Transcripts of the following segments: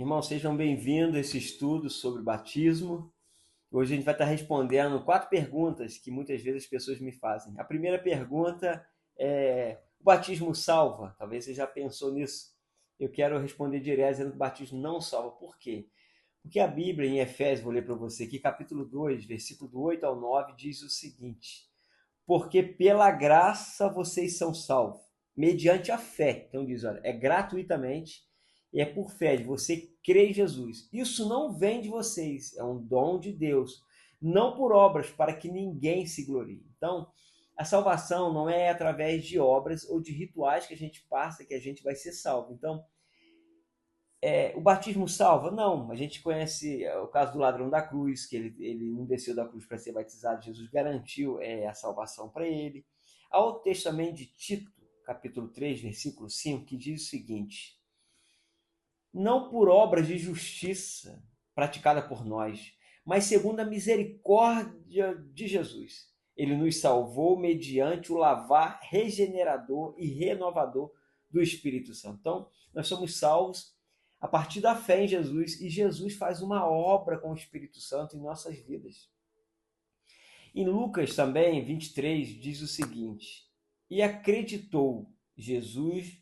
Irmãos, sejam bem-vindos a esse estudo sobre batismo. Hoje a gente vai estar respondendo 4 perguntas que muitas vezes as pessoas me fazem. A primeira pergunta é: o batismo salva? Talvez você já pensou nisso. Eu quero responder direto dizendo que o batismo não salva. Por quê? Porque a Bíblia, em Efésios, vou ler para você aqui, capítulo 2, versículo do 8 ao 9, diz o seguinte: porque pela graça vocês são salvos, mediante a fé. Então diz, olha, é gratuitamente, e é por fé, de você crê em Jesus. Isso não vem de vocês, é um dom de Deus, não por obras, para que ninguém se glorie. Então, a salvação não é através de obras ou de rituais que a gente passa que a gente vai ser salvo. Então, o batismo salva? Não. A gente conhece o caso do ladrão da cruz, que ele não desceu da cruz para ser batizado, Jesus garantiu a salvação para ele. Há o texto também de Tito, capítulo 3, versículo 5, que diz o seguinte: não por obras de justiça praticada por nós, mas segundo a misericórdia de Jesus. Ele nos salvou mediante o lavar regenerador e renovador do Espírito Santo. Então, nós somos salvos a partir da fé em Jesus, e Jesus faz uma obra com o Espírito Santo em nossas vidas. Em Lucas também, 23, diz o seguinte: e acreditou Jesus,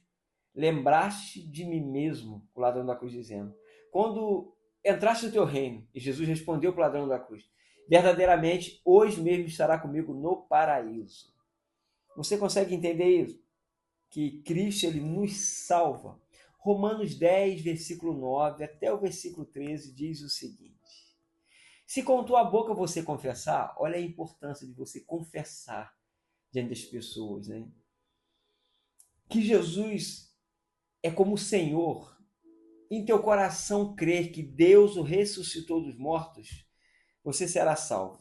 lembraste de mim mesmo, o ladrão da cruz dizendo, quando entraste no teu reino. E Jesus respondeu para o ladrão da cruz: verdadeiramente, hoje mesmo estará comigo no paraíso. Você consegue entender isso? Que Cristo ele nos salva. Romanos 10, versículo 9 até o versículo 13 diz o seguinte: se com tua boca você confessar, olha a importância de você confessar diante das pessoas, né? Que Jesus é como o Senhor, em teu coração crer que Deus o ressuscitou dos mortos, você será salvo.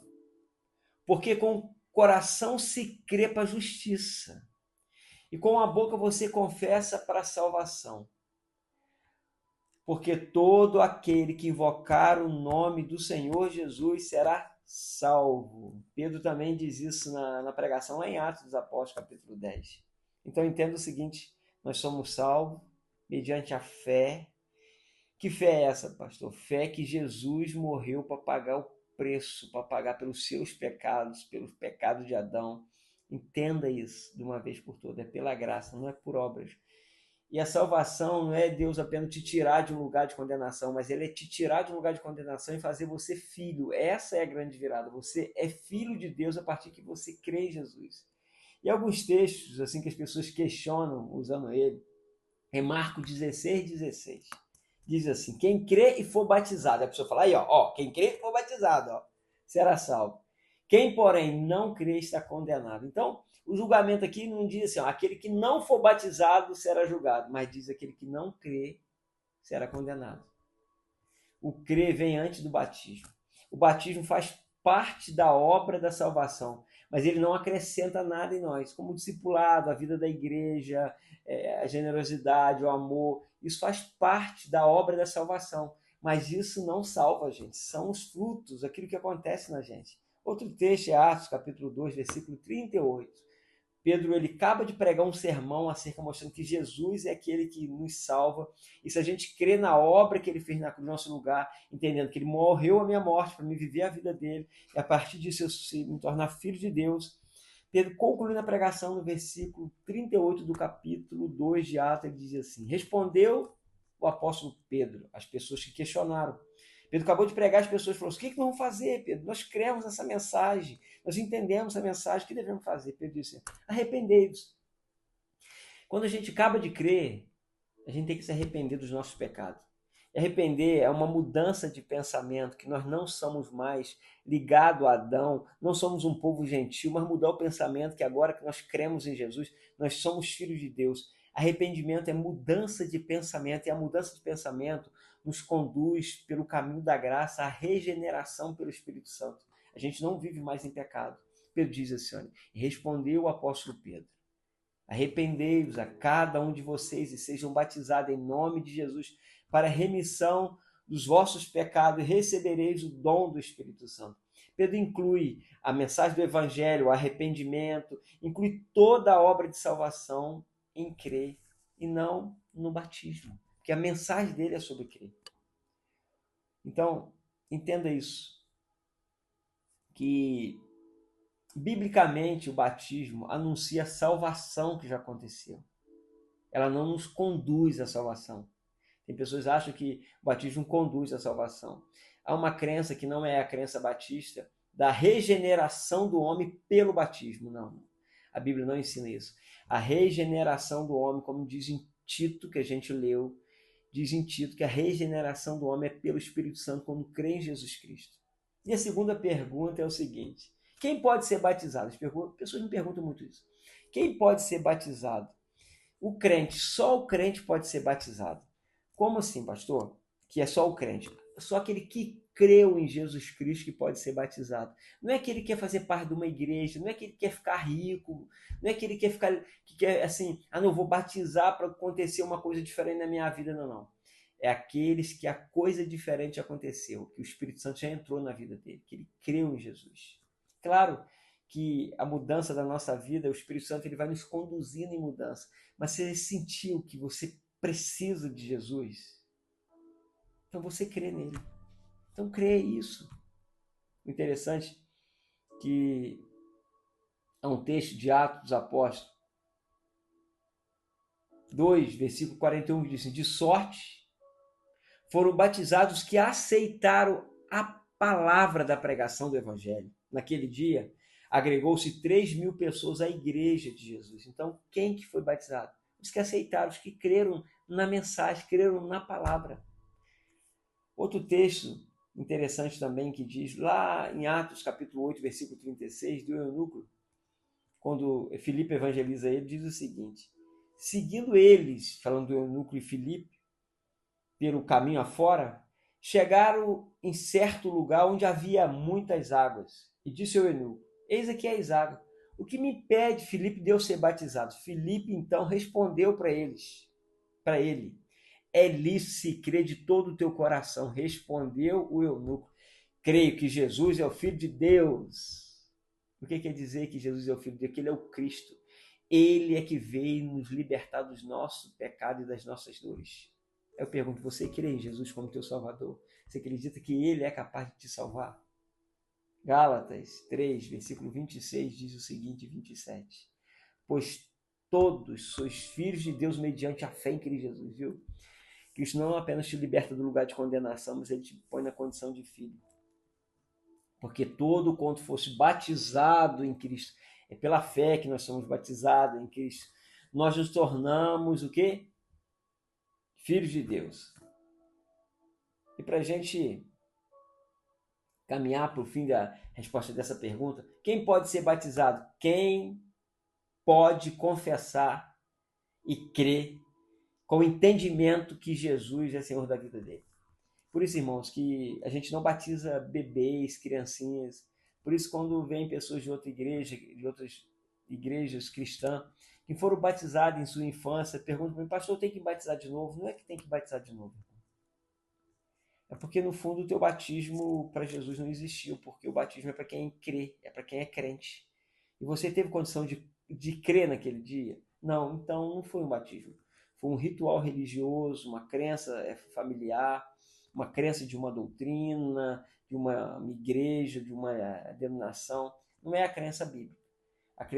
Porque com o coração se crê para a justiça, e com a boca você confessa para a salvação. Porque todo aquele que invocar o nome do Senhor Jesus será salvo. Pedro também diz isso na pregação lá em Atos dos Apóstolos, capítulo 10. Então entenda o seguinte: nós somos salvos mediante a fé. Que fé é essa, pastor? Fé que Jesus morreu para pagar o preço, para pagar pelos seus pecados, pelos pecados de Adão. Entenda isso de uma vez por todas. É pela graça, não é por obras. E a salvação não é Deus apenas te tirar de um lugar de condenação, mas Ele é te tirar de um lugar de condenação e fazer você filho. Essa é a grande virada. Você é filho de Deus a partir que você crê em Jesus. E alguns textos assim que as pessoas questionam usando ele, é Marcos 16, 16. Diz assim: quem crê e for batizado, a pessoa fala aí, ó, quem crê e for batizado, ó, será salvo. Quem, porém, não crê está condenado. Então, o julgamento aqui não diz assim, ó, aquele que não for batizado será julgado, mas diz aquele que não crê será condenado. O crer vem antes do batismo. O batismo faz parte da obra da salvação, mas ele não acrescenta nada em nós, como o discipulado, a vida da igreja, a generosidade, o amor. Isso faz parte da obra da salvação, mas isso não salva a gente, são os frutos, aquilo que acontece na gente. Outro texto é Atos, capítulo 2, versículo 38. Pedro ele acaba de pregar um sermão acerca mostrando que Jesus é aquele que nos salva. E se a gente crê na obra que ele fez no nosso lugar, entendendo que ele morreu a minha morte para me viver a vida dele, e a partir disso eu me tornar filho de Deus. Pedro, concluindo a pregação no versículo 38 do capítulo 2 de Atos, ele diz assim: respondeu o apóstolo Pedro às pessoas que questionaram. Pedro acabou de pregar, as pessoas falaram: o que nós vamos fazer, Pedro? Nós cremos essa mensagem, nós entendemos essa mensagem, o que devemos fazer? Pedro disse: arrependei-vos. Quando a gente acaba de crer, a gente tem que se arrepender dos nossos pecados. E arrepender é uma mudança de pensamento, que nós não somos mais ligados a Adão, não somos um povo gentil, mas mudar o pensamento que agora que nós cremos em Jesus, nós somos filhos de Deus. Arrependimento é mudança de pensamento, e a mudança de pensamento nos conduz pelo caminho da graça à regeneração pelo Espírito Santo. A gente não vive mais em pecado. Pedro diz assim, olha, respondeu o apóstolo Pedro: arrependei-vos a cada um de vocês e sejam batizados em nome de Jesus para a remissão dos vossos pecados e recebereis o dom do Espírito Santo. Pedro inclui a mensagem do Evangelho, o arrependimento, inclui toda a obra de salvação em crer e não no batismo, porque a mensagem dele é sobre crer. Então, entenda isso, que biblicamente o batismo anuncia a salvação que já aconteceu. Ela não nos conduz à salvação. Tem pessoas que acham que o batismo conduz à salvação. Há uma crença que não é a crença batista da regeneração do homem pelo batismo. Não. A Bíblia não ensina isso. A regeneração do homem, como diz em Tito, que a gente leu, diz em Tito que a regeneração do homem é pelo Espírito Santo quando crê em Jesus Cristo. E a segunda pergunta é o seguinte: quem pode ser batizado? As pessoas me perguntam muito isso. Quem pode ser batizado? O crente, só o crente pode ser batizado. Como assim, pastor? Que é só o crente. Só aquele que creu em Jesus Cristo que pode ser batizado. Não é que ele quer fazer parte de uma igreja, não é que ele quer ficar rico, não é que ele quer ficar, que quer assim, não vou batizar para acontecer uma coisa diferente na minha vida, não, não. É aqueles que a coisa diferente aconteceu, que o Espírito Santo já entrou na vida dele, que ele creu em Jesus. Claro que a mudança da nossa vida, o Espírito Santo ele vai nos conduzindo em mudança. Mas você sentiu que você precisa de Jesus, então você crê nele. Então crê isso. O interessante é que há um texto de Atos dos Apóstolos 2, versículo 41, que diz assim: de sorte foram batizados que aceitaram a palavra da pregação do Evangelho. Naquele dia, agregou-se 3.000 pessoas à igreja de Jesus. Então, quem que foi batizado? Os que aceitaram, os que creram na mensagem, creram na palavra. Outro texto interessante também que diz, lá em Atos capítulo 8, versículo 36, do eunuco, quando Filipe evangeliza ele, diz o seguinte: seguindo eles, falando do eunuco e Filipe, pelo caminho afora, chegaram em certo lugar onde havia muitas águas. E disse ao eunuco: eis aqui as águas. O que me impede, Filipe, de eu ser batizado? Filipe então respondeu para ele: é lícito se crer de todo o teu coração. Respondeu o eunuco: creio que Jesus é o Filho de Deus. O que quer dizer que Jesus é o Filho de Deus? Que ele é o Cristo. Ele é que veio nos libertar dos nossos pecados e das nossas dores. Eu pergunto, você crê em Jesus como teu Salvador? Você acredita que ele é capaz de te salvar? Gálatas 3, versículo 26 diz o seguinte, 27. Pois todos sois filhos de Deus mediante a fé em Cristo Jesus, viu? Cristo não apenas te liberta do lugar de condenação, mas ele te põe na condição de filho. Porque todo quanto fosse batizado em Cristo, é pela fé que nós somos batizados em Cristo, nós nos tornamos o quê? Filhos de Deus. E para a gente caminhar para o fim da resposta dessa pergunta, quem pode ser batizado? Quem pode confessar e crer com o entendimento que Jesus é Senhor da vida dele. Por isso, irmãos, que a gente não batiza bebês, criancinhas. Por isso, quando vem pessoas de outra igreja, de outras igrejas cristãs, que foram batizadas em sua infância, perguntam para mim, pastor, tem que batizar de novo? Não é que tem que batizar de novo. É porque, no fundo, o teu batismo para Jesus não existiu, porque o batismo é para quem crê, é para quem é crente. E você teve condição de crer naquele dia? Não, então não foi um batismo. Foi um ritual religioso, uma crença familiar, uma crença de uma doutrina, de uma igreja, de uma denominação. Não é a crença bíblica. A crença